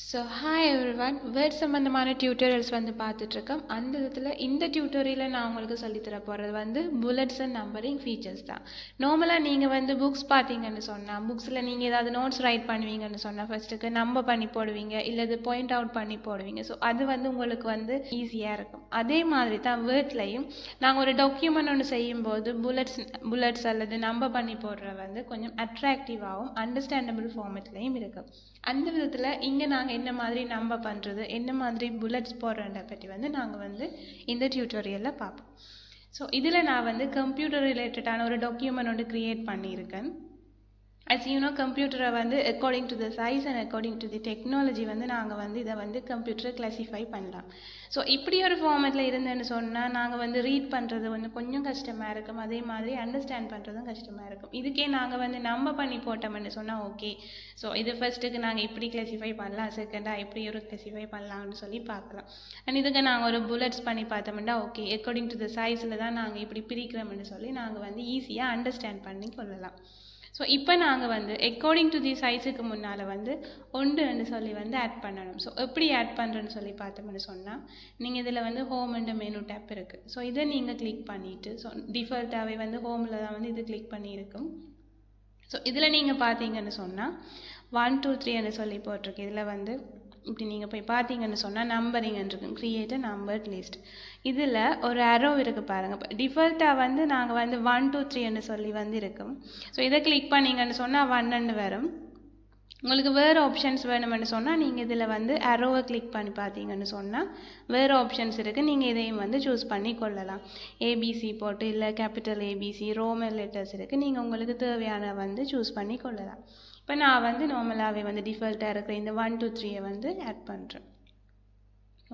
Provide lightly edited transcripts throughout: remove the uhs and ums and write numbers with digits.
So hi everyone, word சம்மந்தமான tutorials வந்து பார்த்துட்ருக்கோம். அந்த விதத்தில் இந்த டியூட்டோரியலில் நான் உங்களுக்கு சொல்லித்தர போகிறது வந்து புல்லட்ஸ் அண்ட் நம்பரிங் ஃபீச்சர்ஸ் தான். நார்மலாக நீங்கள் வந்து புக்ஸ் பார்த்தீங்கன்னு சொன்னால், புக்ஸில் நீங்கள் ஏதாவது நோட்ஸ் ரைட் பண்ணுவீங்கன்னு சொன்னால் ஃபஸ்ட்டுக்கு நம்பர் பண்ணி போடுவீங்க, இல்லை இது பாயிண்ட் அவுட் பண்ணி போடுவீங்க. ஸோ அது வந்து உங்களுக்கு வந்து ஈஸியாக இருக்கும். அதே மாதிரி தான் வேர்ட்லையும் நாங்கள் ஒரு டாக்குமெண்ட் ஒன்று செய்யும்போது புல்லட்ஸ் அல்லது நம்பர் பண்ணி போடுற வந்து கொஞ்சம் அட்ராக்டிவாகவும் அண்டர்ஸ்டாண்டபிள் ஃபார்மேட்லையும் இருக்கும். அந்த விதத்தில் இங்கே நாங்கள் என்ன மாதிரி நம்பர் பண்ணுறது, என்ன மாதிரி புல்லட்ஸ் போடுறத பற்றி வந்து நாங்கள் வந்து இந்த டியூட்டோரியலில் பார்ப்போம். ஸோ இதில் நான் வந்து கம்ப்யூட்டர் ரிலேட்டடான ஒரு டாக்குமெண்ட் ஒன்று க்ரியேட் பண்ணியிருக்கேன். as you know, கம்ப்யூட்டரை வந்து according to the size and according to the technology வந்து நாங்கள் வந்து இதை வந்து கம்ப்யூட்டரை கிளாஸிஃபை பண்ணலாம். ஸோ இப்படி ஒரு ஃபார்மேட்டில் இருந்தேன்னு சொன்னால் நாங்கள் வந்து ரீட் பண்ணுறது வந்து கொஞ்சம் கஷ்டமாக இருக்கும், அதே மாதிரி அண்டர்ஸ்டாண்ட் பண்ணுறதும் கஷ்டமாக இருக்கும். இதுக்கே நாங்கள் வந்து நம்பர் பண்ணி போட்டோம்னு சொன்னால் ஓகே, ஸோ இது ஃபர்ஸ்ட்டுக்கு நாங்கள் இப்படி கிளாஸிஃபை பண்ணலாம், செகண்டாக இப்படி ஒரு கிளாஸிஃபை பண்ணலாம்னு சொல்லி பார்க்கலாம். அண்ட் இதுக்கு நாங்கள் ஒரு புல்லட்ஸ் பண்ணி பார்த்தோம்னா ஓகே, அக்கார்டிங் டு த சைஸில் தான் நாங்கள் இப்படி பிரிக்கிறோம்னு சொல்லி நாங்கள் வந்து ஈஸியாக அண்டர்ஸ்டாண்ட் பண்ணி கொள்ளலாம். ஸோ இப்போ நாங்கள் வந்து அக்கார்டிங் டு தி சைஸுக்கு முன்னால் வந்து ஒன்றுன்னு சொல்லி வந்து ஆட் பண்ணணும். ஸோ எப்படி ஆட் பண்ணுறேன்னு சொல்லி பார்த்தோம்னு சொன்னால், நீங்கள் இதில் வந்து ஹோம் அண்ட் மெனு டேப் இருக்குது. ஸோ இதை நீங்கள் கிளிக் பண்ணிவிட்டு, ஸோ டிஃபால்ட்டாகவே வந்து ஹோமில் தான் வந்து இது கிளிக் பண்ணியிருக்கும். ஸோ இதில் நீங்கள் பார்த்தீங்கன்னு சொன்னால் 1 2 3ன்னு சொல்லி போட்டிருக்கு. இதில் வந்து இப்படி நீங்கள் போய் பார்த்தீங்கன்னு சொன்னால் நம்பரிங் இருக்கும், கிரியேட் அ நம்பர்ட் லிஸ்ட். இதில் ஒரு அரோ இருக்குது பாருங்கள். இப்போ டிஃபால்ட்டாக வந்து நாங்கள் வந்து 1 2 3ன்னு சொல்லி வந்து இருக்கும். ஸோ இதை கிளிக் பண்ணிங்கன்னு சொன்னால் 1ன்னு வரும். உங்களுக்கு வேறு ஆப்ஷன்ஸ் வேணுமென்னு சொன்னால் நீங்கள் இதில் வந்து அரோவை கிளிக் பண்ணி பார்த்தீங்கன்னு சொன்னால் வேறு ஆப்ஷன்ஸ் இருக்குது, நீங்கள் இதையும் வந்து சூஸ் பண்ணி கொள்ளலாம். ஏபிசி போட்டு, இல்லை கேபிட்டல் ஏபிசி, ரோமன் லெட்டர்ஸ் இருக்குது, நீங்கள் உங்களுக்கு தேவையான வந்து சூஸ் பண்ணி கொள்ளலாம். இப்போ நான் வந்து நார்மலாகவே வந்து டிஃபால்ட்டாக இருக்கிற இந்த 1 2 3யை வந்து ஆட் பண்ணுறேன்.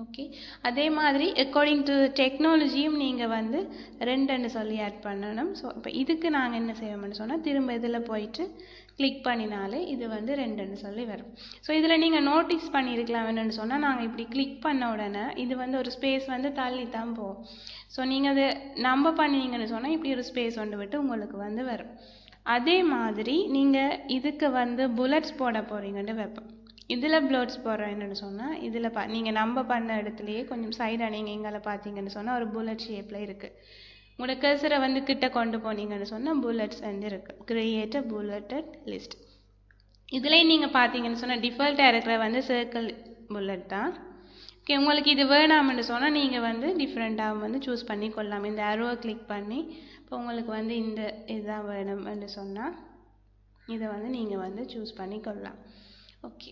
ஓகே, அதே மாதிரி அக்கார்டிங் டு டெக்னாலஜியும் நீங்கள் வந்து 2ன்னு சொல்லி ஆட் பண்ணணும். ஸோ இப்போ இதுக்கு நாங்கள் என்ன செய்வோம்னு சொன்னால் திரும்ப இதில் போயிட்டு கிளிக் பண்ணினாலே இது வந்து 2ன்னு சொல்லி வரும். ஸோ இதில் நீங்கள் நோட்டீஸ் பண்ணியிருக்கலாம் என்னென்னு சொன்னால், நாங்கள் இப்படி கிளிக் பண்ண உடனே இது வந்து ஒரு ஸ்பேஸ் வந்து தள்ளி தான் போகும். ஸோ நீங்கள் அதை நம்பர் பண்ணீங்கன்னு சொன்னால் இப்படி ஒரு ஸ்பேஸ் ஒன்று விட்டு உங்களுக்கு வந்து வரும். அதே மாதிரி நீங்கள் இதுக்கு வந்து புல்லட்ஸ் போட போகிறீங்கன்னு வைப்போம். இதில் புல்லட்ஸ் போடுறேன்னு சொன்னால் இதில் நீங்கள் நம்பர் பண்ண இடத்துலையே கொஞ்சம் சைடாக நீங்கள் எங்களை பார்த்தீங்கன்னு சொன்னால் ஒரு புல்லட் ஷேப்பில் இருக்குது. உங்களோட கர்சரை வந்து கிட்ட கொண்டு போனீங்கன்னு சொன்னால் புல்லட்ஸ் வந்து இருக்குது, கிரியேட் அ புல்லட்டட் லிஸ்ட். இதுலேயும் நீங்கள் பார்த்தீங்கன்னு சொன்னால் டிஃபால்ட்டாக இருக்கிற வந்து சர்க்கிள் புல்லட் தான். ஓகே, உங்களுக்கு இது வேணாம்னு சொன்னால் நீங்கள் வந்து டிஃப்ரெண்ட்டாக வந்து சூஸ் பண்ணி கொள்ளலாம். இந்த அரோவை கிளிக் பண்ணி இப்போ உங்களுக்கு வந்து இந்த இதுதான் வேணும்னு சொன்னால் இதை வந்து நீங்கள் வந்து சூஸ் பண்ணி கொள்ளலாம். ஓகே,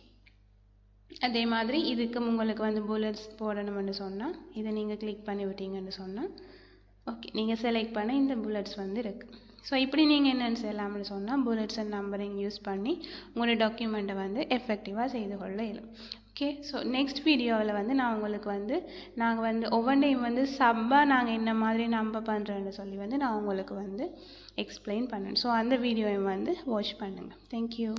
அதே மாதிரி இதுக்கு உங்களுக்கு வந்து புல்லட்ஸ் போடணும்னு சொன்னால் இதை நீங்கள் கிளிக் பண்ணி விட்டீங்கன்னு சொன்னால் ஓகே, நீங்கள் செலக்ட் பண்ண இந்த புல்லட்ஸ் வந்து இருக்குது. ஸோ இப்படி நீங்கள் என்னென்னு செய்யலாம்னு சொன்னால் புல்லட்ஸ் அண்ட் நம்பரிங் யூஸ் பண்ணி உங்களோட டாக்குமெண்ட்டை வந்து எஃபெக்டிவாக செய்து கொள்ள இயலும். ஓகே, ஸோ நெக்ஸ்ட் வீடியோவில் வந்து நான் உங்களுக்கு வந்து நாங்கள் வந்து ஒவ்வொன்றையும் வந்து சப்பாக நாங்கள் என்ன மாதிரி நம்பர் பண்ணுறேன்னு சொல்லி வந்து நான் உங்களுக்கு வந்து எக்ஸ்பிளைன் பண்ணேன். ஸோ அந்த வீடியோவையும் வந்து வாட்ச் பண்ணுங்கள். தேங்க்யூ.